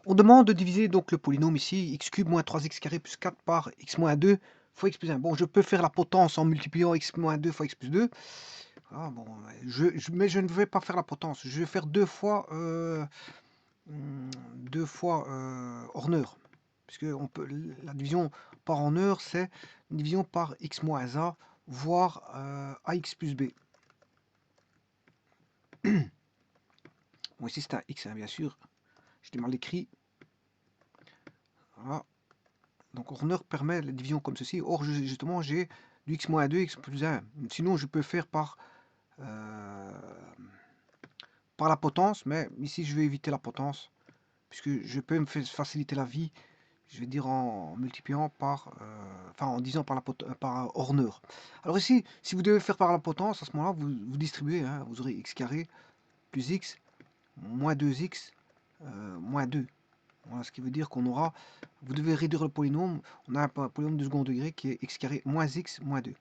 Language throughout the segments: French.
On demande de diviser donc le polynôme ici, x cube moins 3x carré plus 4 par x moins 2 fois x plus 1. Bon, je peux faire la potence en multipliant x moins 2 fois x plus 2. Ah, bon, mais je ne vais pas faire la potence. Je vais faire deux fois Horner. Puisque la division par Horner, c'est une division par x moins a, voire ax plus b. Bon, ici c'est un x, hein, bien sûr. Je l'ai mal écrit. Voilà. Donc Horner permet la division comme ceci. Or, justement, j'ai du x moins 2, x plus 1. Sinon, je peux faire par la potence, mais ici, je vais éviter la potence, puisque je peux me faciliter la vie, je vais dire en multipliant par, en disant par Horner. Alors ici, si vous devez faire par la potence, à ce moment-là, vous distribuez, hein, vous aurez x carré plus x moins 2x moins 2. Voilà, ce qui veut dire qu'on aura, vous devez réduire le polynôme, on a un polynôme de second degré qui est x carré moins x moins 2.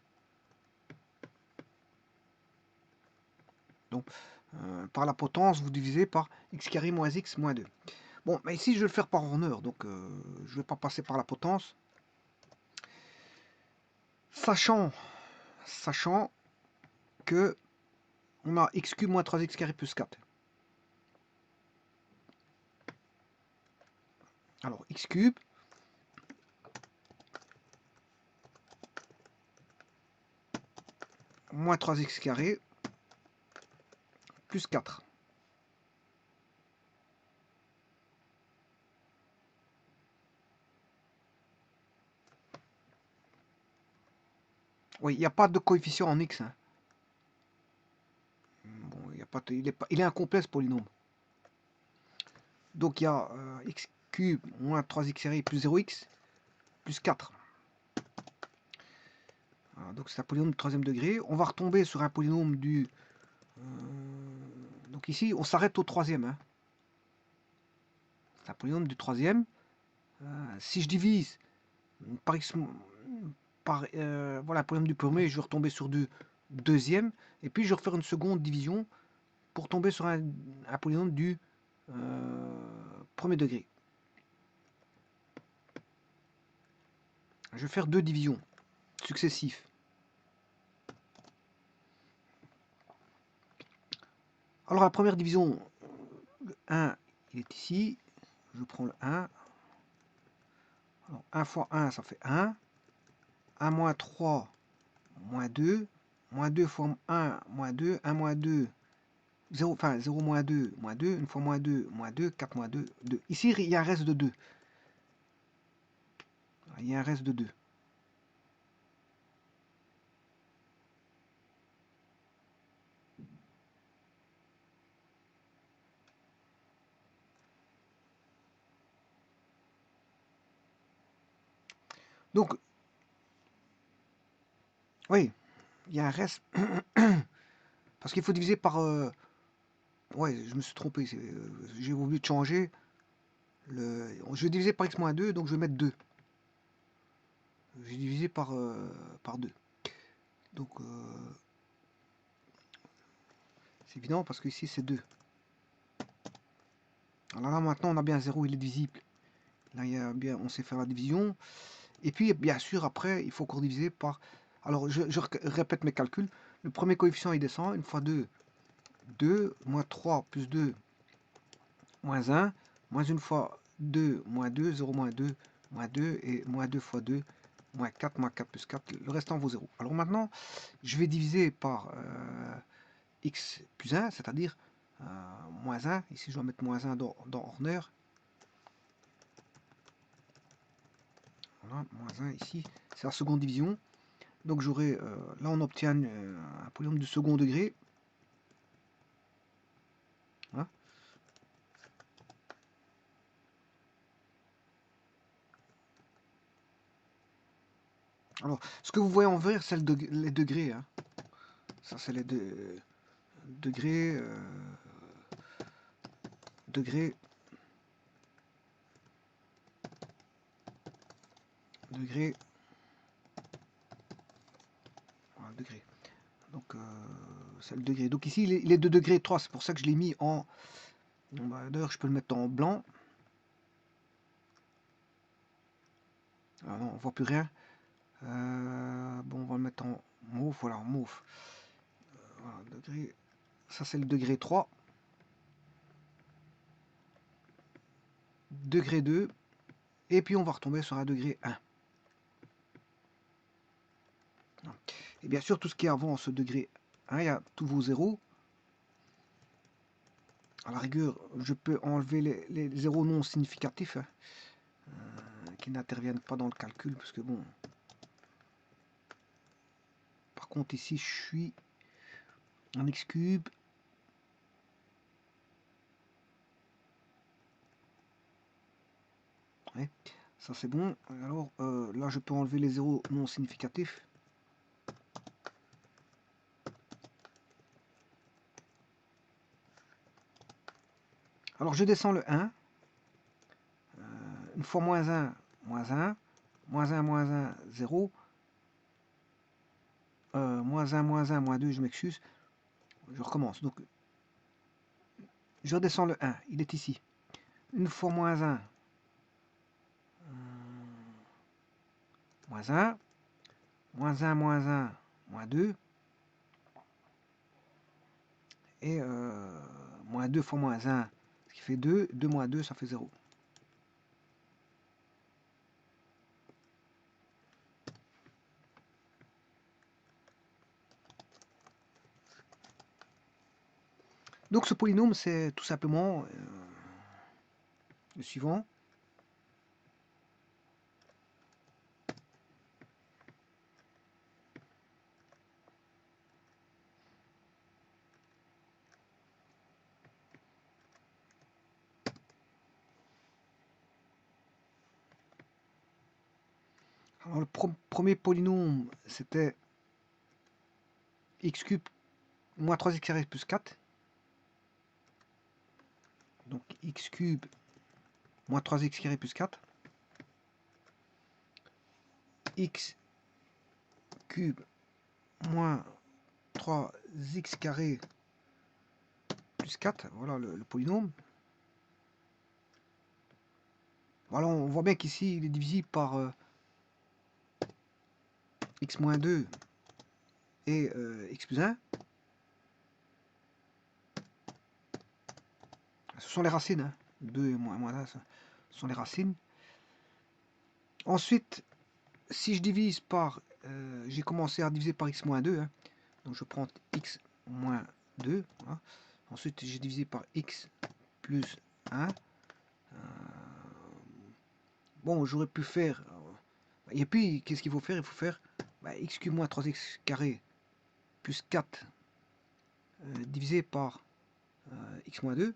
Donc, par la potence, vous divisez par x carré moins x moins 2. Bon, mais ici, je vais le faire par Horner, donc je ne vais pas passer par la potence. Sachant que on a x cube moins 3x carré plus 4. Alors, x cube moins 3x carré plus 4. Oui, il n'y a pas de coefficient en x. Hein. Bon, il est incomplet ce polynôme. Donc il y a x cube moins 3x carré plus 0x plus 4. Voilà, donc c'est un polynôme de troisième degré. On va retomber sur un polynôme du... donc ici, on s'arrête au troisième. Hein. C'est un polynôme du troisième. Si je divise par x... voilà, un polynôme du premier, je vais retomber sur du deuxième. Et puis je vais refaire une seconde division pour tomber sur un polynôme du premier degré. Je vais faire deux divisions successives. Alors la première division, le 1, il est ici. Je prends le 1. Alors 1 fois 1, ça fait 1. 1 moins 3, moins 2. Moins 2 fois 1, moins 2. 1 moins 2, 0, enfin 0 moins 2, moins 2. Une fois moins 2, moins 2. 4 moins 2, 2. Ici, il y a un reste de 2. Il y a un reste de 2. Donc, oui, il y a un reste. Parce qu'il faut diviser par... ouais, je me suis trompé. J'ai oublié de changer. Je vais diviser par x-2, donc je vais mettre 2. J'ai divisé par 2. Donc, c'est évident parce que ici c'est 2. Alors là, maintenant, on a bien 0, il est divisible. Là, on sait faire la division. Et puis, bien sûr, après, il faut encore diviser par... Alors, je répète mes calculs. Le premier coefficient, il descend. Une fois 2, 2. Moins 3 plus 2, moins 1. Moins une fois 2, moins 2. 0 moins 2, moins 2. Et moins 2 fois 2, moins 4. Moins 4 plus 4. Le restant vaut 0. Alors maintenant, je vais diviser par x plus 1, c'est-à-dire moins 1. Ici, je dois mettre moins 1 dans Horner. Voilà, moins 1 ici, c'est la seconde division. Donc j'aurai, là on obtient un polynôme de second degré. Voilà. Alors, ce que vous voyez en vert, c'est les degrés. Hein. Ça, c'est les degrés, degrés, degrés, voilà, degrés. Donc, c'est le degré. Donc ici, il est de degré 3, c'est pour ça que je l'ai mis en... D'ailleurs, je peux le mettre en blanc. Ah non, on voit plus rien. Bon, on va le mettre en mauve, voilà, en mauve. Voilà, degré. Ça, c'est le degré 3. Degré 2. Et puis, on va retomber sur un degré 1. Et bien sûr, tout ce qui est avant ce degré 1, il y a tous vos zéros. À la rigueur, je peux enlever les zéros non significatifs, hein, qui n'interviennent pas dans le calcul, parce que bon... Par contre, ici, je suis en x cube. Ouais, ça c'est bon. Alors là, je peux enlever les zéros non significatifs. Alors je descends le 1. Une fois moins 1, moins 1. Moins 1, moins 1, 0. Moins 1, moins 1, moins 2, je m'excuse. Je recommence. Donc, je redescends le 1. Il est ici. Une fois moins 1. Moins 1. Moins 1, moins 1, moins 2. Et moins 2 fois moins 1, ce qui fait 2. 2 moins 2, ça fait 0. Donc ce polynôme, c'est tout simplement le suivant. Alors le premier polynôme, c'était x cube moins 3x carré plus 4. Donc x cube moins 3x carré plus 4. X cube moins 3x carré plus 4. Voilà le polynôme. Voilà, on voit bien qu'ici, il est divisible par x moins 2 et x plus 1. Ce sont les racines. Hein. 2 et moins 1, ce sont les racines. Ensuite, si je divise par... j'ai commencé à diviser par x moins 2. Hein. Donc je prends x moins 2. Voilà. Ensuite, j'ai divisé par x plus 1. Bon, j'aurais pu faire... et puis, qu'est-ce qu'il faut faire? Il faut faire x cube moins 3x carré plus 4 divisé par x moins 2.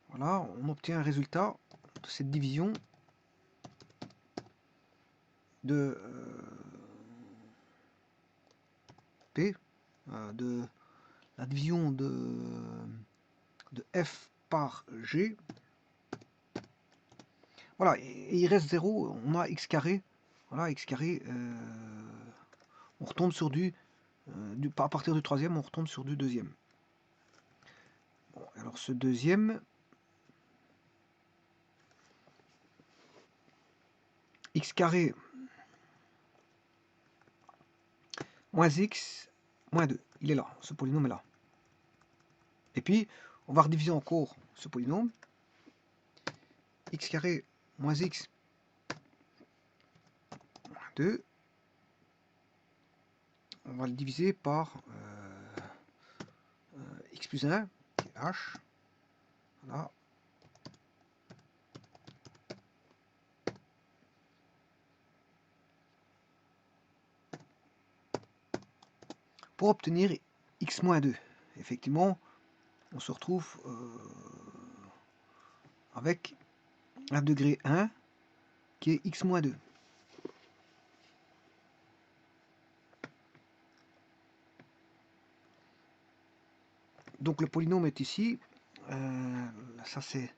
Voilà, on obtient un résultat de cette division de P, de la division de F par G. Voilà, et il reste 0, on a x carré. Voilà, x carré, on retombe sur à partir du troisième, on retombe sur du deuxième. Bon, alors ce deuxième, x carré moins x moins 2, il est là, ce polynôme est là. Et puis, on va rediviser encore ce polynôme. X carré moins x moins 2. On va le diviser par x plus 1, qui est h. Voilà. Pour obtenir x moins 2. Effectivement, on se retrouve avec un degré 1 qui est x moins 2. Donc le polynôme est ici. Ça c'est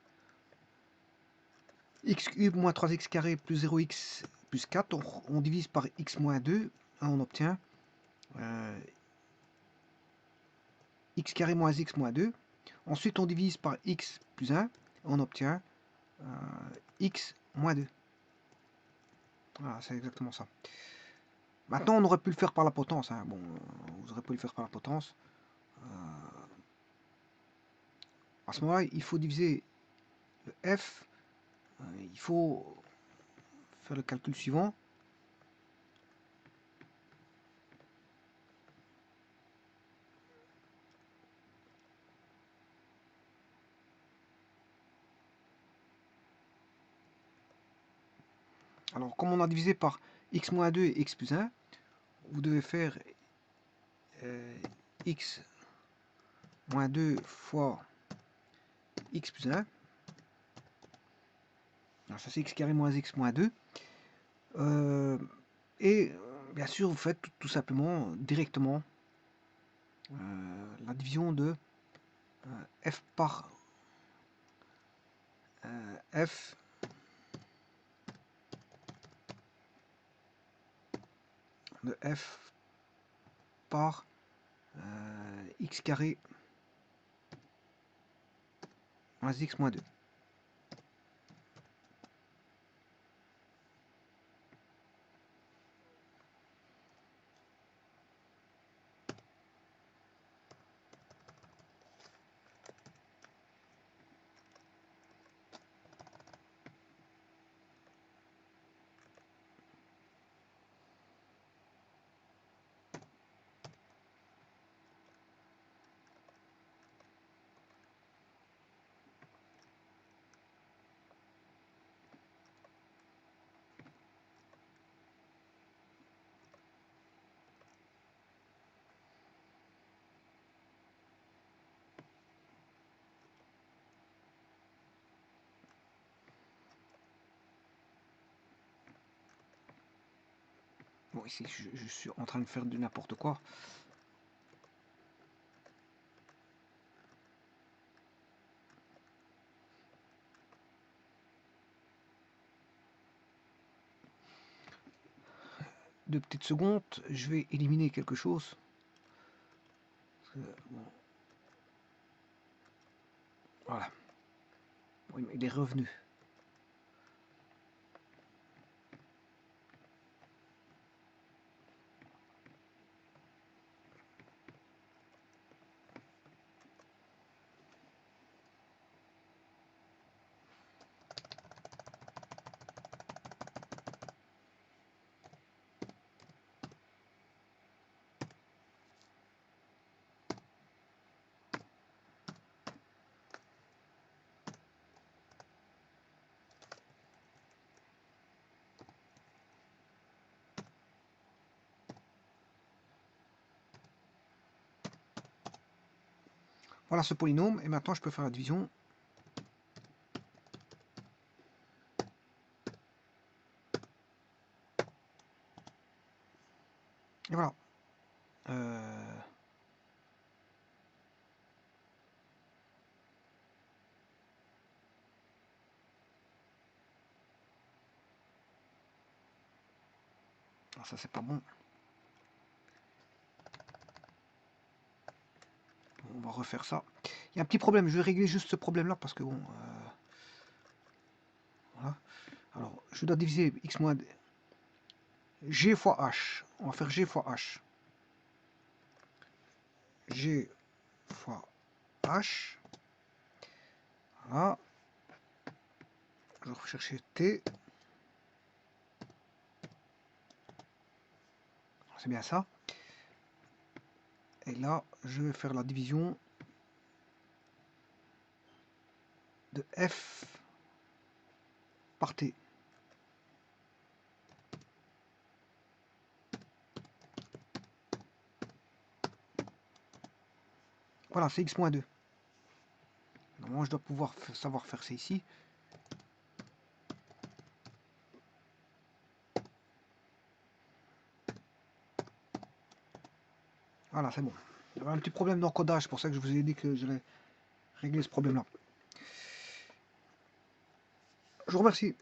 x cube moins 3x carré plus 0x plus 4. On divise par x moins 2. On obtient x carré moins x moins 2. Ensuite on divise par x plus 1. On obtient x moins 2. Voilà, c'est exactement ça. Maintenant, on aurait pu le faire par la potence. Hein. Bon, vous aurez pu le faire par la potence. À ce moment-là, il faut diviser le f. Il faut faire le calcul suivant. Alors, comme on a divisé par x moins 2 et x plus 1, vous devez faire x moins 2 fois x plus 1. Alors, ça c'est x carré moins x moins 2. Et bien sûr, vous faites tout simplement directement la division de f par f de f par x carré moins x moins 2. Bon, ici, je suis en train de faire de n'importe quoi. Deux petites secondes, je vais éliminer quelque chose. Bon, voilà. Oui, mais il est revenu. Voilà ce polynôme, et maintenant je peux faire la division. Et voilà. Alors ça c'est pas bon. On va refaire ça. Il y a un petit problème, je vais régler juste ce problème là parce que bon. Voilà. Alors je dois diviser x moins g fois h. On va faire g fois h. G fois h. Voilà. Je vais rechercher t. C'est bien ça. Et là, je vais faire la division de f par t. Voilà, c'est x moins 2. Normalement, je dois pouvoir savoir faire ça ici. Voilà, c'est bon. Il y avait un petit problème d'encodage, c'est pour ça que je vous ai dit que j'allais régler ce problème-là. Je vous remercie.